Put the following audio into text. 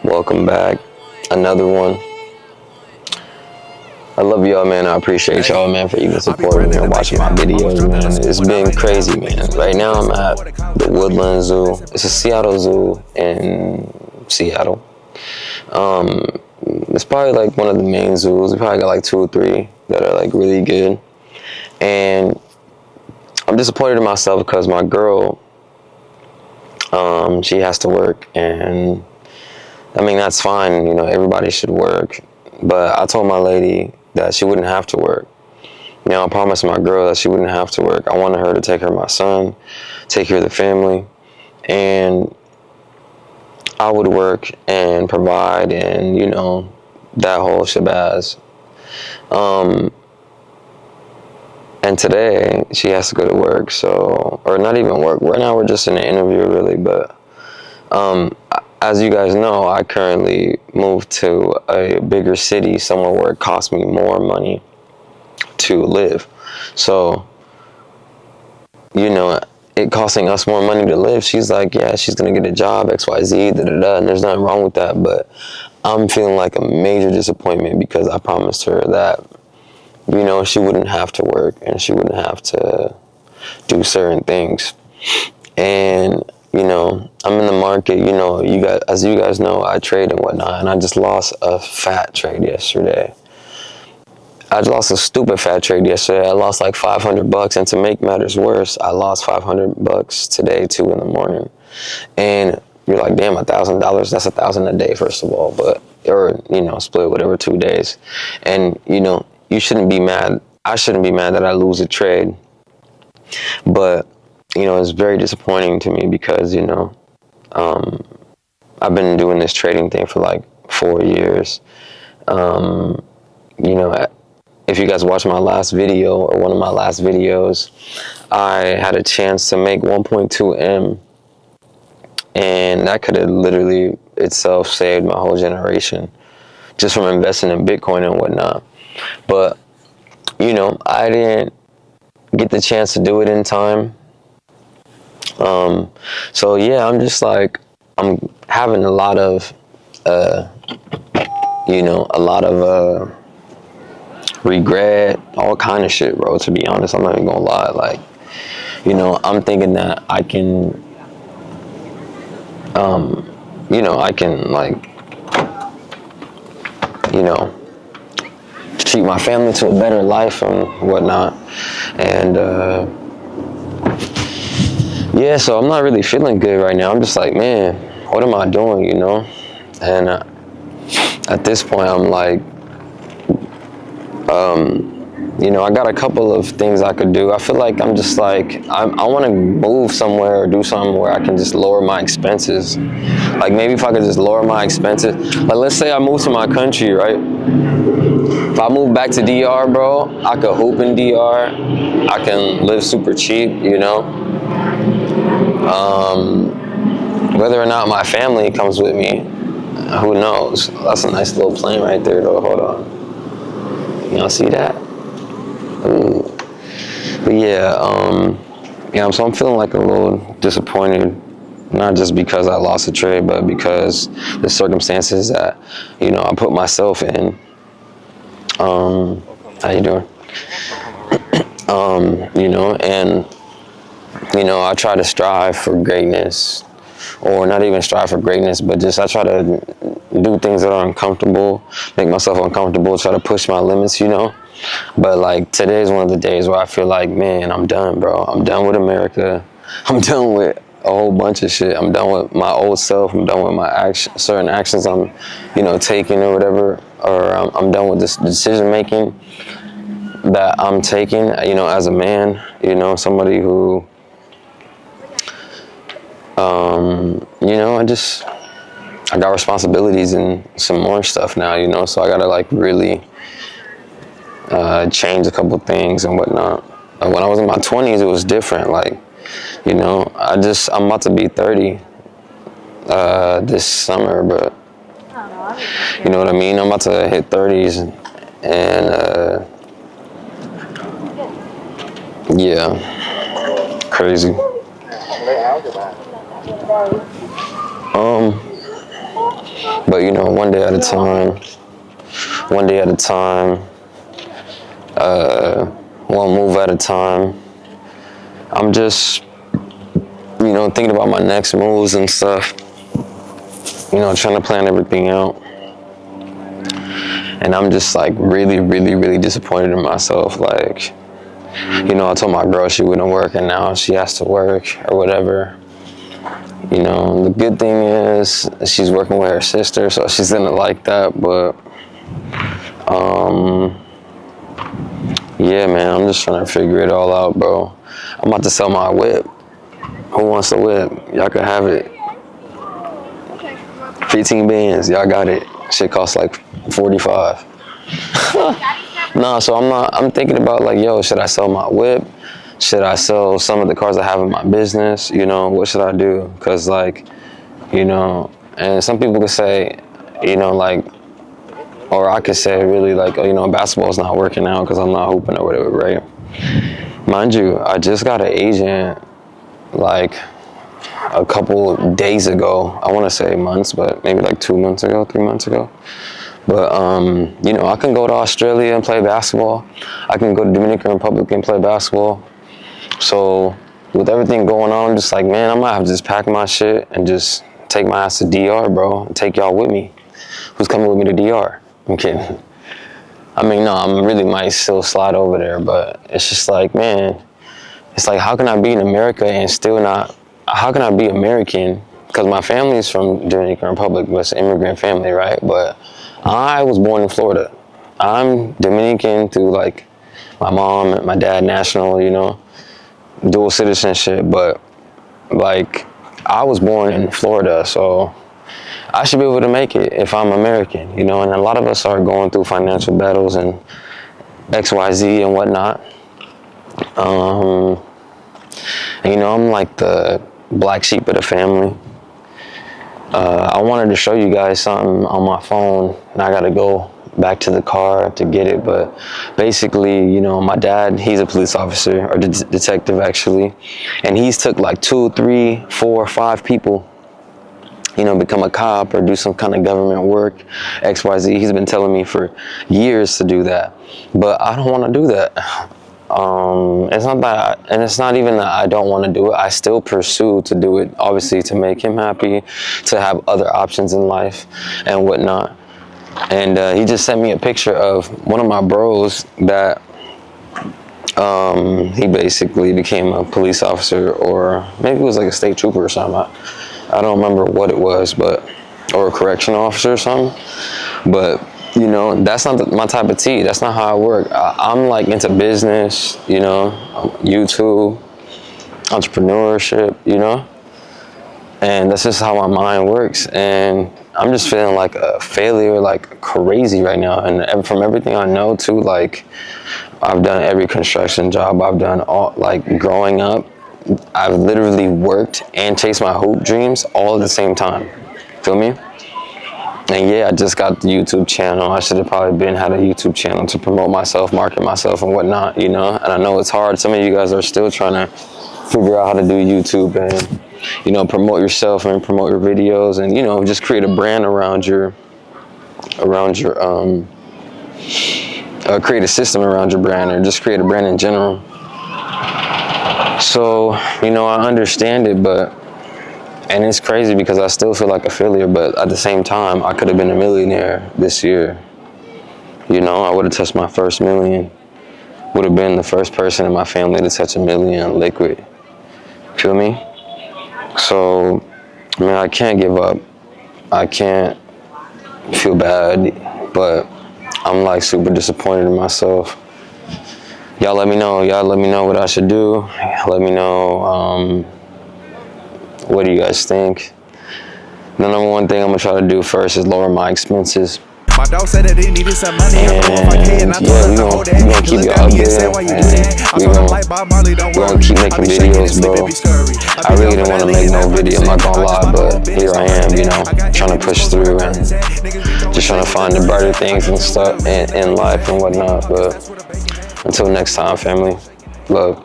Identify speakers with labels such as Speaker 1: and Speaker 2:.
Speaker 1: Welcome back. Another one. I love y'all, man. I appreciate y'all, man, for even supporting me and watching my videos, man. It's been crazy, man. Right now, I'm at the Woodland Zoo. It's a Seattle zoo in Seattle. It's probably like one of the main zoos. We probably got like two or three that are like really good. And I'm disappointed in myself because my girl, she has to work, and I mean, that's fine, everybody should work. But I told my lady that she wouldn't have to work. I promised my girl that she wouldn't have to work. I wanted her to take care of my son, take care of the family, and I would work and provide and, that whole shabazz. And today she has to go to work, or not even work. Right now we're just in an interview, really, but as you guys know, I currently moved to a bigger city, somewhere where it costs me more money to live. So, it costing us more money to live. She's like, yeah, she's going to get a job, XYZ, da-da-da, and there's nothing wrong with that. But I'm feeling like a major disappointment because I promised her that, she wouldn't have to work and she wouldn't have to do certain things. And I'm in the market, as you guys know, I trade and whatnot, and I just lost a fat trade yesterday. I just lost a stupid fat trade yesterday. I lost like $500, and to make matters worse, I lost $500 today, 2 in the morning. And you're like, damn, $1,000, that's $1,000 a day, first of all, or split whatever 2 days. And, you shouldn't be mad. I shouldn't be mad that I lose a trade. But it's very disappointing to me because, I've been doing this trading thing for like 4 years. If you guys watched my last video or one of my last videos, I had a chance to make 1.2 M, and that could have literally itself saved my whole generation just from investing in Bitcoin and whatnot. But, I didn't get the chance to do it in time. So yeah, I'm just like, I'm having a lot of, regret, all kind of shit, bro, to be honest. I'm not even gonna lie. Like, I'm thinking that I can, I can, like, treat my family to a better life and whatnot. And, yeah, so I'm not really feeling good right now. I'm just like, man, what am I doing, And at this point, I'm like, I got a couple of things I could do. I feel like I'm just like, I want to move somewhere or do something where I can just lower my expenses. Like maybe if I could just lower my expenses. Like let's say I move to my country, right? If I move back to DR, bro, I could hoop in DR. I can live super cheap, Whether or not my family comes with me, who knows? That's a nice little plane right there, though. Hold on. Y'all see that? Ooh. But yeah, so I'm feeling like a little disappointed, not just because I lost a trade, but because the circumstances that, I put myself in. How you doing? And, I try to strive for greatness, or not even strive for greatness, but just I try to do things that are uncomfortable, make myself uncomfortable, try to push my limits, But like today's one of the days where I feel like, man, I'm done, bro. I'm done with America. I'm done with a whole bunch of shit. I'm done with my old self. I'm done with my certain actions I'm, taking or whatever. Or I'm done with this decision making that I'm taking, as a man, somebody who, I got responsibilities and some more stuff now, so I gotta like really change a couple things and whatnot. When I was in my 20s, it was different. Like, I'm about to be 30 this summer, but you know what I mean? I'm about to hit 30s and yeah, crazy. But you know, one day at a time. One day at a time. One move at a time. I'm just, you know, thinking about my next moves and stuff. You know, trying to plan everything out. And I'm just like really, really, really disappointed in myself. Like, you know, I told my girl she wouldn't work and now she has to work or whatever. You know, the good thing is she's working with her sister, so she's gonna like that. But, yeah, man, I'm just trying to figure it all out, bro. I'm about to sell my whip. Who wants a whip? Y'all can have it. 15 bands, y'all got it. Shit costs like 45. No, so I'm thinking about like, yo, should I sell my whip? Should I sell some of the cars I have in my business? You know, what should I do? Because like, you know, and some people could say, you know, like, or I could say really like, you know, basketball's not working out because I'm not hooping or whatever, right? Mind you, I just got an agent like a couple days ago. I want to say months, but maybe like 2 months ago, 3 months ago. But, you know, I can go to Australia and play basketball. I can go to Dominican Republic and play basketball. So with everything going on, I'm just like, man, I might have to just pack my shit and just take my ass to DR, bro, and take y'all with me. Who's coming with me to DR? I'm kidding. I mean, no, I really might still slide over there, but it's just like, man, it's like, how can I be in America and still not, how can I be American? Because my family's from Dominican Republic, but it's an immigrant family, right? But I was born in Florida. I'm Dominican through like my mom and my dad, national, you know, dual citizenship, but like I was born in Florida, so I should be able to make it if I'm American, you know, and a lot of us are going through financial battles and XYZ and whatnot. And you know, I'm like the black sheep of the family. I wanted to show you guys something on my phone, and I gotta go back to the car to get it, but basically, you know, my dad, he's a police officer, or detective actually, and he's took like 2, 3, 4, 5 people, you know, become a cop or do some kind of government work, XYZ. He's been telling me for years to do that, but I don't want to do that. It's not that, and it's not even that I don't want to do it. I still pursue to do it, obviously, to make him happy, to have other options in life and whatnot. And he just sent me a picture of one of my bros that he basically became a police officer, or maybe it was like a state trooper or something. I don't remember what it was, but, or a correctional officer or something. But you know, that's not my type of tea. That's not how I work. I'm like into business, you know, YouTube, entrepreneurship, you know, and that's just how my mind works. And I'm just feeling like a failure, like crazy right now. And from everything I know too, like I've done every construction job I've done, all like growing up. I've literally worked and chased my hoop dreams all at the same time. Feel me? And yeah, I just got the YouTube channel. I should have probably had a YouTube channel to promote myself, market myself and whatnot, you know? And I know it's hard. Some of you guys are still trying to figure out how to do YouTube and, you know, promote yourself and promote your videos and, you know, just create a brand around your, create a system around your brand, or just create a brand in general. So, you know, I understand it, and it's crazy because I still feel like a failure, but at the same time, I could have been a millionaire this year. You know, I would have touched my first million. Would have been the first person in my family to touch $1 million liquid. Feel me? So, I mean, I can't give up. I can't feel bad, but I'm like super disappointed in myself. Y'all let me know. Y'all let me know what I should do. Let me know, what do you guys think? The number one thing I'm gonna try to do first is lower my expenses. My dog said that he needed some money. And yeah, we gonna keep you updated, and we gonna keep making videos, bro. I really didn't want to make no video, I'm not gonna lie, but here I am, you know, trying to push through and just trying to find the brighter things and stuff in life and whatnot. But until next time, family, love.